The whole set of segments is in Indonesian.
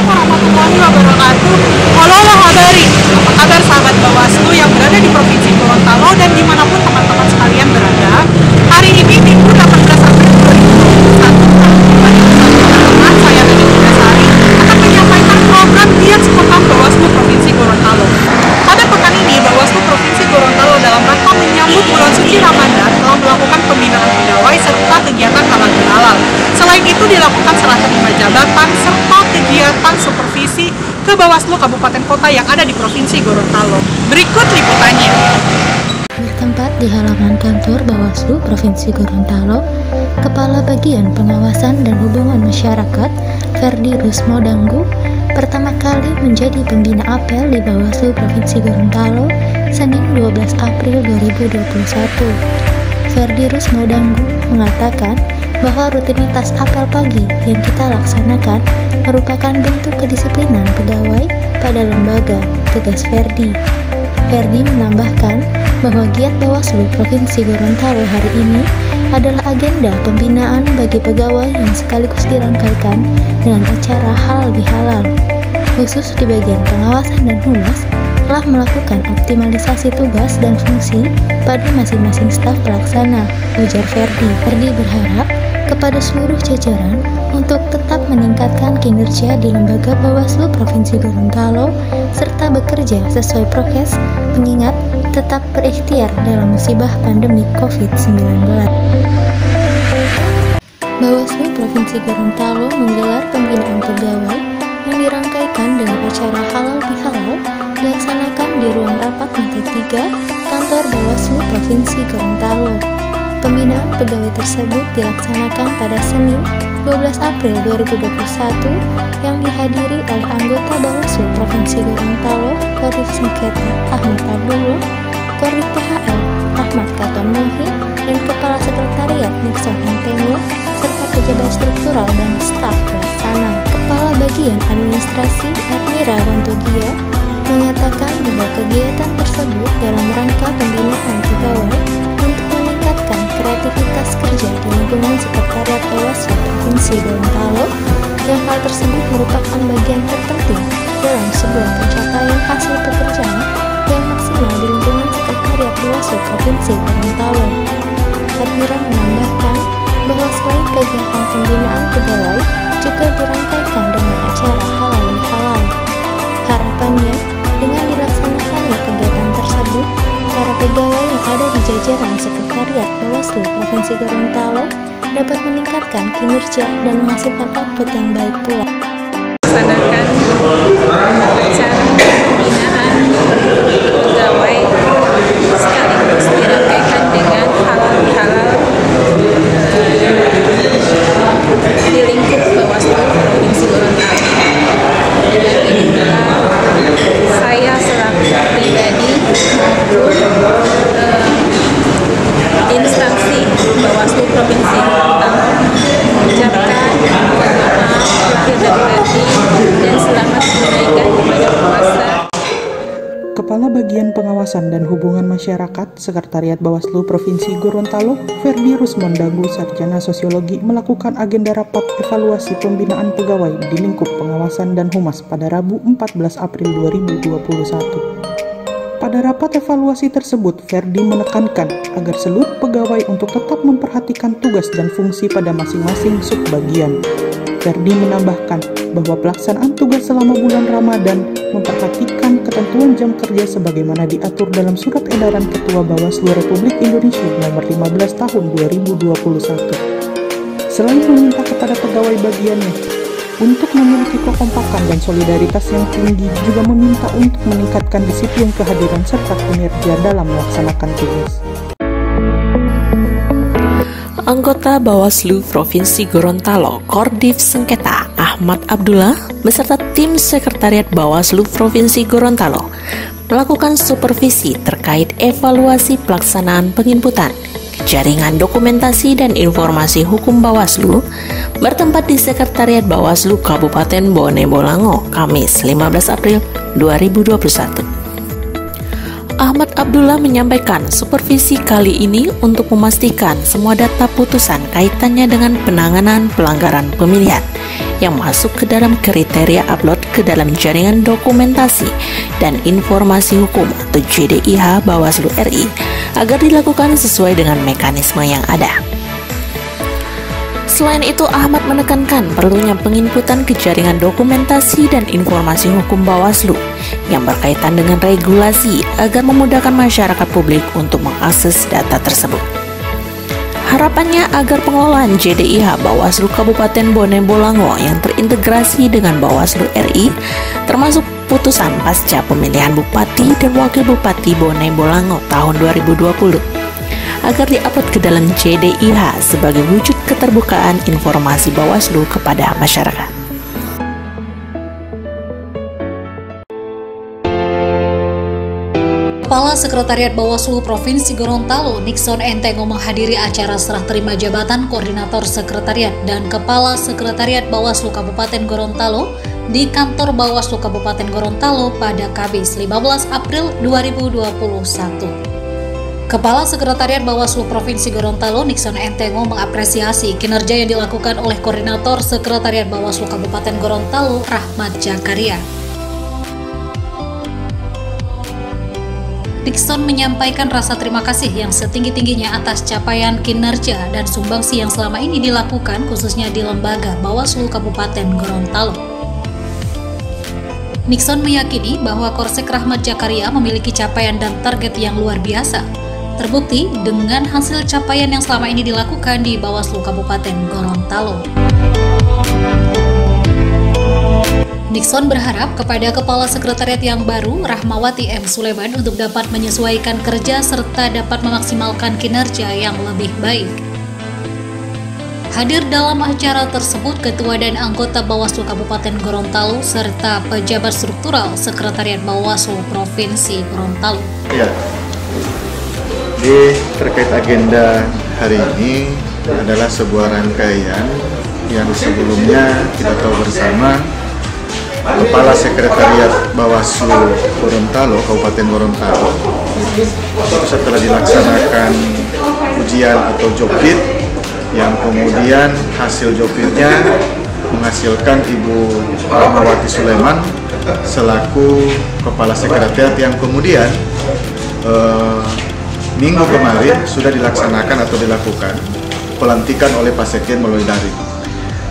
warahmatullahi wabarakatuh. Halo habari, apa kabar sahabat Bawaslu yang berada di Provinsi Gorontalo dan dimanapun teman-teman sekalian berada. Hari ini Minggu 18 April 2021, saya Nani Sari akan menyampaikan program giat seputar Bawaslu Provinsi Gorontalo. Pada pekan ini, Bawaslu Provinsi Gorontalo dalam rangka menyambut bulan suci Ramadan telah melakukan pembinaan pegawai serta kegiatan halal bihalal. Selain itu dilakukan serah terima jabatan serta kegiatan supervisi ke Bawaslu Kabupaten Kota yang ada di Provinsi Gorontalo. Berikut liputannya. Bertempat di halaman kantor Bawaslu Provinsi Gorontalo, Kepala Bagian Pengawasan dan Hubungan Masyarakat, Ferdi Rusmodanggu, pertama kali menjadi pembina apel di Bawaslu Provinsi Gorontalo, Senin 12 April 2021. Ferdi Rusmodanggu mengatakan bahwa rutinitas apel pagi yang kita laksanakan merupakan bentuk kedisiplinan pegawai pada lembaga tugas Ferdi. Ferdi menambahkan bahwa giat Bawaslu Provinsi Gorontalo hari ini adalah agenda pembinaan bagi pegawai yang sekaligus dirangkaikan dengan acara halal bihalal. Khusus di bagian pengawasan dan humas telah melakukan optimalisasi tugas dan fungsi pada masing-masing staf pelaksana, ujar Ferdi. Ferdi berharap kepada seluruh jajaran untuk tetap meningkatkan kinerja di lembaga Bawaslu Provinsi Gorontalo serta bekerja sesuai prokes, mengingat tetap berikhtiar dalam musibah pandemi COVID-19. Bawaslu Provinsi Gorontalo menggelar pembinaan pegawai yang dirangkaikan dengan acara halal bihalal dilaksanakan di ruang rapat lantai 3 kantor Bawaslu Provinsi Gorontalo. Pembinaan pegawai tersebut dilaksanakan pada Senin 12 April 2021 yang dihadiri oleh anggota Bawaslu Provinsi Gorontalo, Korif Sengketa Ahmad Abdullah, Korif PHL Ahmad Katon Muhi, dan Kepala Sekretariat Nixon Antemo, serta pejabat struktural dan staf pelaksana. Kepala Bagian Administrasi Admira Rantogia mengatakan bahwa kegiatan tersebut dalam rangka pembinaan pegawai untuk meningkatkan kreativitas kerja di lingkungan Sekretariat Bawaslu Provinsi Gorontalo, yang hal tersebut merupakan bagian terpenting dalam sebuah pencapaian hasil pekerjaan yang maksimal di lingkungan Sekretariat Bawaslu Provinsi Gorontalo. Admira menambahkan bahwa selain kegiatan pembinaan pegawai juga dirangkaikan dengan acara halal bihalal. Harapannya, dengan dilaksanakannya kegiatan tersebut, para pegawai yang ada di jajaran Sekretariat Bawaslu Provinsi Gorontalo dapat meningkatkan kinerja dan menghasilkan output yang baik pula. Melaksanakan acara pembinaan pegawai sekaligus dirangkaikan dengan halal bihalal di lingkup Bawaslu Provinsi Gorontalo. Dengan ini pula saya selaku pribadi maupun instansi Bawaslu Provinsi Gorontalo mengucapkan mohon maaf lahir dan batin dan selamat menunaikan ibadah puasa. Kepala Bagian Pengawasan dan Hubungan Masyarakat Sekretariat Bawaslu Provinsi Gorontalo, Ferdi Rusmodanggu, Sarjana Sosiologi, melakukan agenda rapat evaluasi pembinaan pegawai di lingkup pengawasan dan humas pada Rabu 14 April 2021. Pada rapat evaluasi tersebut, Ferdi menekankan agar seluruh pegawai untuk tetap memperhatikan tugas dan fungsi pada masing-masing subbagian. Ferdi menambahkan bahwa pelaksanaan tugas selama bulan Ramadan memperhatikan ketentuan jam kerja sebagaimana diatur dalam Surat Edaran Ketua Bawaslu Republik Indonesia Nomor 15 Tahun 2021. Selain meminta kepada pegawai bagiannya untuk memiliki kekompakan dan solidaritas yang tinggi, juga meminta untuk meningkatkan disiplin kehadiran serta kinerja dalam melaksanakan tugas. Anggota Bawaslu Provinsi Gorontalo, Korif Sengketa Ahmad Abdullah beserta tim Sekretariat Bawaslu Provinsi Gorontalo melakukan supervisi terkait evaluasi pelaksanaan penginputan jaringan dokumentasi dan informasi hukum Bawaslu bertempat di Sekretariat Bawaslu Kabupaten Bone Bolango, Kamis 15 April 2021. Ahmad Abdullah menyampaikan supervisi kali ini untuk memastikan semua data putusan kaitannya dengan penanganan pelanggaran pemilihan yang masuk ke dalam kriteria upload ke dalam jaringan dokumentasi dan informasi hukum atau JDIH Bawaslu RI agar dilakukan sesuai dengan mekanisme yang ada. Selain itu, Ahmad menekankan perlunya penginputan ke jaringan dokumentasi dan informasi hukum Bawaslu yang berkaitan dengan regulasi agar memudahkan masyarakat publik untuk mengakses data tersebut. Harapannya agar pengelolaan JDIH Bawaslu Kabupaten Bone Bolango yang terintegrasi dengan Bawaslu RI, termasuk putusan pasca pemilihan Bupati dan Wakil Bupati Bone Bolango tahun 2020, agar diupload ke dalam JDIH sebagai wujud keterbukaan informasi Bawaslu kepada masyarakat. Kepala Sekretariat Bawaslu Provinsi Gorontalo, Nixon Entengo menghadiri acara serah terima jabatan Koordinator Sekretariat dan Kepala Sekretariat Bawaslu Kabupaten Gorontalo di kantor Bawaslu Kabupaten Gorontalo pada Kamis 15 April 2021. Kepala Sekretariat Bawaslu Provinsi Gorontalo, Nixon Entengo, mengapresiasi kinerja yang dilakukan oleh Koordinator Sekretariat Bawaslu Kabupaten Gorontalo, Rahmat Jakaria. Nixon menyampaikan rasa terima kasih yang setinggi-tingginya atas capaian kinerja dan sumbangsi yang selama ini dilakukan khususnya di lembaga Bawaslu Kabupaten Gorontalo. Nixon meyakini bahwa Korsek Rahmat Jakaria memiliki capaian dan target yang luar biasa, terbukti dengan hasil capaian yang selama ini dilakukan di Bawaslu Kabupaten Gorontalo. Nixon berharap kepada Kepala Sekretariat yang baru, Rahmawati M. Suleman, untuk dapat menyesuaikan kerja serta dapat memaksimalkan kinerja yang lebih baik. Hadir dalam acara tersebut Ketua dan anggota Bawaslu Kabupaten Gorontalo serta pejabat struktural Sekretariat Bawaslu Provinsi Gorontalo. Ya, terkait agenda hari ini adalah sebuah rangkaian yang sebelumnya kita tahu bersama Kepala Sekretariat Bawaslu Gorontalo, Kabupaten Gorontalo, itu setelah dilaksanakan ujian atau jobit, yang kemudian hasil jobitnya menghasilkan Ibu Rahmawati Suleman selaku Kepala Sekretariat yang kemudian minggu kemarin sudah dilaksanakan atau dilakukan pelantikan oleh Pak Sekjen melalui daring.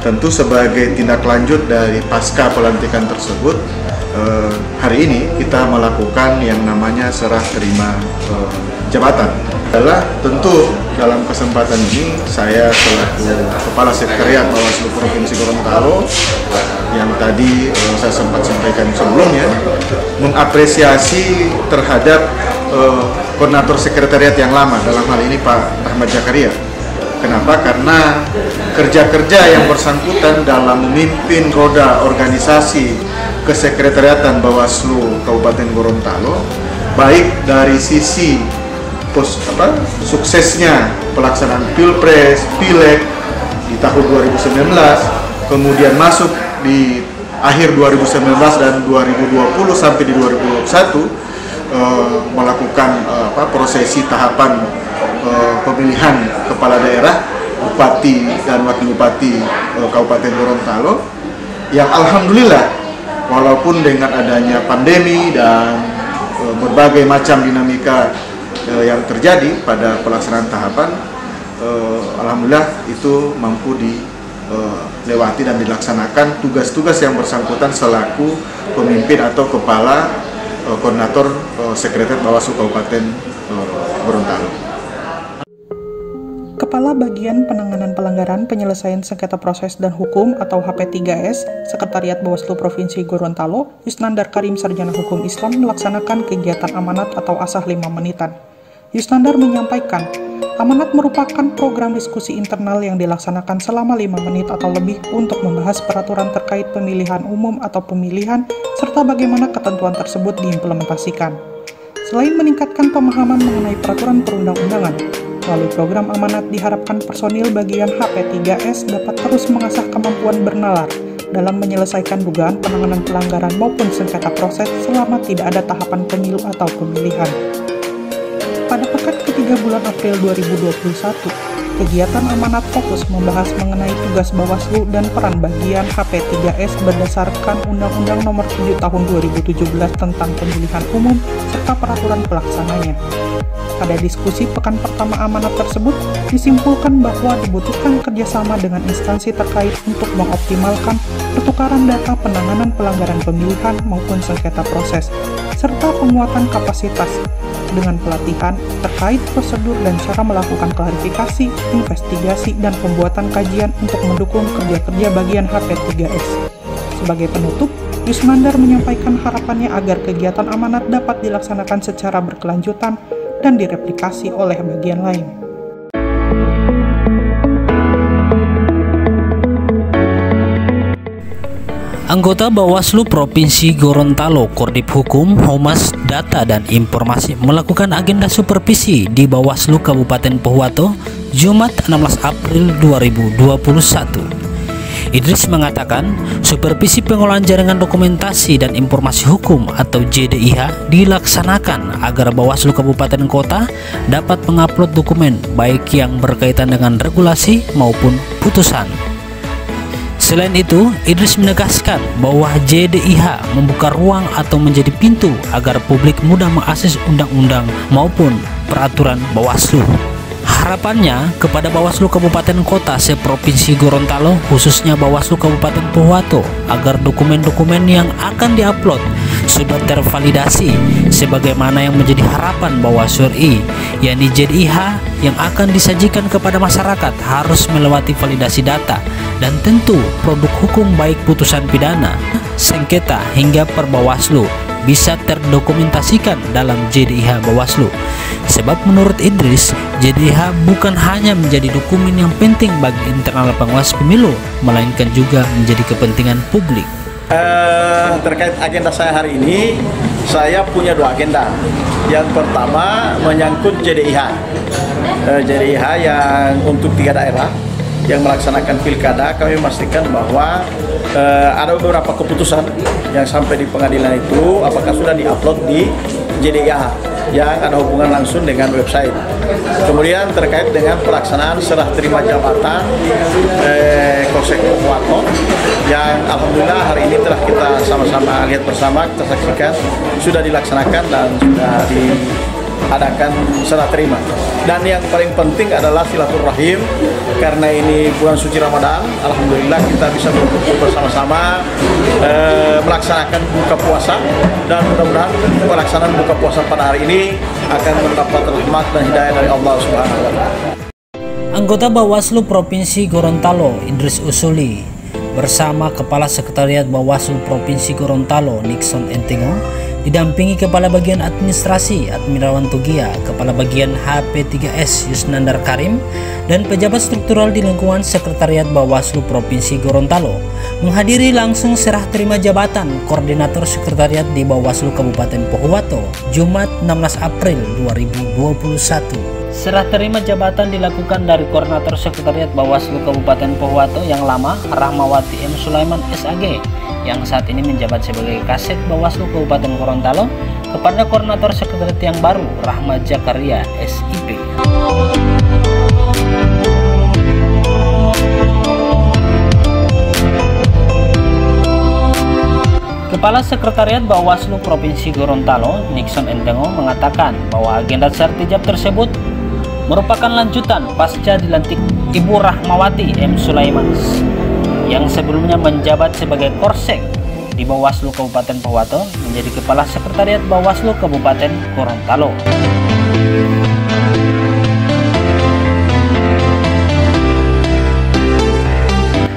Tentu sebagai tindak lanjut dari pasca pelantikan tersebut, hari ini kita melakukan yang namanya serah terima jabatan. Adalah tentu dalam kesempatan ini saya selaku Kepala Sekretariat Bawaslu Provinsi Gorontalo yang tadi saya sempat sampaikan sebelumnya, mengapresiasi terhadap Koordinator Sekretariat yang lama, dalam hal ini Pak Rahmat Jakaria. Kenapa? Karena kerja-kerja yang bersangkutan dalam memimpin roda organisasi kesekretariatan Bawaslu Kabupaten Gorontalo, baik dari sisi suksesnya pelaksanaan Pilpres, Pileg di tahun 2019, kemudian masuk di akhir 2019 dan 2020 sampai di 2021 melakukan prosesi tahapan pemilihan kepala daerah, bupati dan wakil bupati Kabupaten Gorontalo, yang alhamdulillah walaupun dengan adanya pandemi dan berbagai macam dinamika yang terjadi pada pelaksanaan tahapan, alhamdulillah itu mampu dilewati dan dilaksanakan tugas-tugas yang bersangkutan selaku pemimpin atau kepala koordinator Sekretariat Bawaslu Kabupaten Gorontalo. Kepala Bagian Penanganan Pelanggaran Penyelesaian Sengketa Proses dan Hukum atau HP3S Sekretariat Bawaslu Provinsi Gorontalo, Yusnandar Karim Sarjana Hukum Islam, melaksanakan kegiatan amanat atau asah 5 menitan. Yusnandar menyampaikan, amanat merupakan program diskusi internal yang dilaksanakan selama 5 menit atau lebih untuk membahas peraturan terkait pemilihan umum atau pemilihan serta bagaimana ketentuan tersebut diimplementasikan. Selain meningkatkan pemahaman mengenai peraturan perundang-undangan, melalui program amanat diharapkan personil bagian HP3S dapat terus mengasah kemampuan bernalar dalam menyelesaikan dugaan penanganan pelanggaran maupun sengketa proses selama tidak ada tahapan pemilu atau pemilihan. Pada pekan ketiga bulan April 2021, Kegiatan amanat fokus membahas mengenai tugas Bawaslu dan peran bagian HP3S berdasarkan Undang-Undang Nomor 7 Tahun 2017 tentang Pemilihan Umum serta peraturan pelaksananya. Pada diskusi pekan pertama amanat tersebut, disimpulkan bahwa dibutuhkan kerjasama dengan instansi terkait untuk mengoptimalkan pertukaran data penanganan pelanggaran pemilihan maupun sengketa proses, serta penguatan kapasitas dengan pelatihan terkait prosedur dan cara melakukan klarifikasi, investigasi, dan pembuatan kajian untuk mendukung kerja-kerja bagian HP3S. Sebagai penutup, Yusnandar menyampaikan harapannya agar kegiatan amanat dapat dilaksanakan secara berkelanjutan dan direplikasi oleh bagian lain. Anggota Bawaslu Provinsi Gorontalo, Kordip Hukum, Humas, Data, dan Informasi melakukan agenda supervisi di Bawaslu Kabupaten Pohuwato, Jumat 16 April 2021. Idris mengatakan, supervisi pengolahan jaringan dokumentasi dan informasi hukum atau JDIH dilaksanakan agar Bawaslu Kabupaten Kota dapat mengupload dokumen baik yang berkaitan dengan regulasi maupun putusan. Selain itu, Idris menegaskan bahwa JDIH membuka ruang atau menjadi pintu agar publik mudah mengakses undang-undang maupun peraturan Bawaslu. Harapannya kepada Bawaslu Kabupaten Kota se-Provinsi Gorontalo, khususnya Bawaslu Kabupaten Pohuwato, agar dokumen-dokumen yang akan diupload sudah tervalidasi sebagaimana yang menjadi harapan Bawaslu RI, yakni JDIH yang akan disajikan kepada masyarakat harus melewati validasi data dan tentu produk hukum baik putusan pidana, sengketa hingga per Bawaslu bisa terdokumentasikan dalam JDIH Bawaslu. Sebab menurut Idris, JDIH bukan hanya menjadi dokumen yang penting bagi internal pengawas pemilu, melainkan juga menjadi kepentingan publik. Terkait agenda saya hari ini, saya punya dua agenda. Yang pertama menyangkut JDIH. JDIH yang untuk 3 daerah yang melaksanakan pilkada, kami memastikan bahwa ada beberapa keputusan yang sampai di pengadilan itu apakah sudah diupload di JDIH yang ada hubungan langsung dengan website. Kemudian terkait dengan pelaksanaan serah terima jabatan Polsek Pohuwato yang alhamdulillah hari ini telah kita sama-sama lihat bersama, kita saksikan sudah dilaksanakan dan sudah diadakan serah terima. Dan yang paling penting adalah silaturahim, karena ini bulan suci Ramadan, alhamdulillah kita bisa berkumpul bersama-sama melaksanakan buka puasa, dan mudah-mudahan pelaksanaan buka puasa pada hari ini akan mendapat rahmat dan hidayah dari Allah Subhanahu wa Ta'ala. Anggota Bawaslu Provinsi Gorontalo, Idris Usuli, bersama Kepala Sekretariat Bawaslu Provinsi Gorontalo, Nixon Entengo, didampingi Kepala Bagian Administrasi Admirawan Tugia, Kepala Bagian HP3S Yusnandar Karim, dan pejabat struktural di lingkungan Sekretariat Bawaslu Provinsi Gorontalo menghadiri langsung serah terima jabatan Koordinator Sekretariat di Bawaslu Kabupaten Pohuwato, Jumat 16 April 2021. Serah terima jabatan dilakukan dari Koordinator Sekretariat Bawaslu Kabupaten Pohuwato yang lama, Rahmawati M. Sulaiman SAG, yang saat ini menjabat sebagai Kasek Bawaslu Kabupaten Gorontalo, kepada Koordinator Sekretariat yang baru, Rahmat Zakaria SIP. Kepala Sekretariat Bawaslu Provinsi Gorontalo, Nixon Entengo, mengatakan bahwa agenda sertijab tersebut merupakan lanjutan pasca dilantik Ibu Rahmawati M. Sulaiman yang sebelumnya menjabat sebagai Korsek di Bawaslu Kabupaten Pohuwato menjadi Kepala Sekretariat Bawaslu Kabupaten Gorontalo.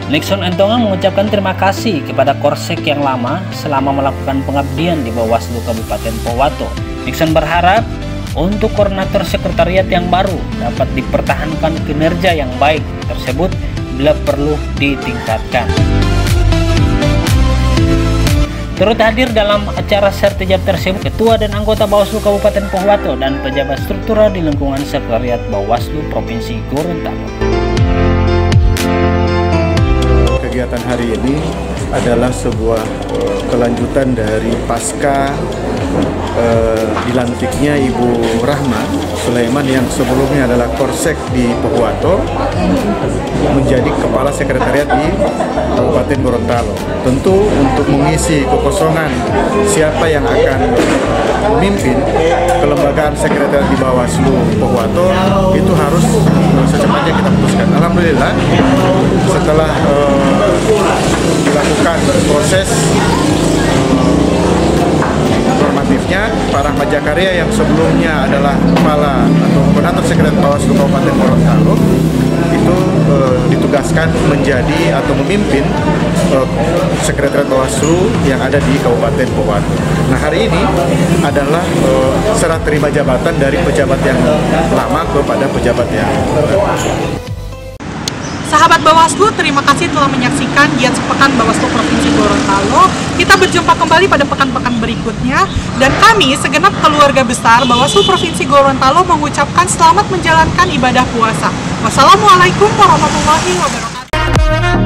Nixon Entengo mengucapkan terima kasih kepada Korsek yang lama selama melakukan pengabdian di Bawaslu Kabupaten Pohuwato. Nixon berharap untuk Koordinator Sekretariat yang baru dapat dipertahankan kinerja yang baik tersebut bila perlu ditingkatkan. Turut hadir dalam acara sertijab tersebut Ketua dan anggota Bawaslu Kabupaten Pohuwato dan pejabat struktural di lingkungan Sekretariat Bawaslu Provinsi Gorontalo. Kegiatan hari ini adalah sebuah kelanjutan dari pasca dilantiknya Ibu Rahma Sulaiman yang sebelumnya adalah Korsek di Pohuwato menjadi Kepala Sekretariat di Kabupaten Gorontalo. Tentu untuk mengisi kekosongan siapa yang akan memimpin kelembagaan sekretariat di Bawaslu Pohuwato itu harus secepatnya kita putuskan. Alhamdulillah setelah dilakukan proses normatifnya, Pak Rahmat Jakaria yang sebelumnya adalah Kepala atau Koordinator Sekretariat Bawaslu Kabupaten Gorontalo itu ditugaskan menjadi atau memimpin Sekretariat Bawaslu yang ada di Kabupaten Pohuwato. Nah, hari ini adalah serah terima jabatan dari pejabat yang lama kepada pejabat yang baru. Sahabat Bawaslu, terima kasih telah menyaksikan Giat Sepekan Bawaslu Provinsi Gorontalo. Kita berjumpa kembali pada pekan-pekan berikutnya. Dan kami, segenap keluarga besar Bawaslu Provinsi Gorontalo mengucapkan selamat menjalankan ibadah puasa. Wassalamualaikum warahmatullahi wabarakatuh.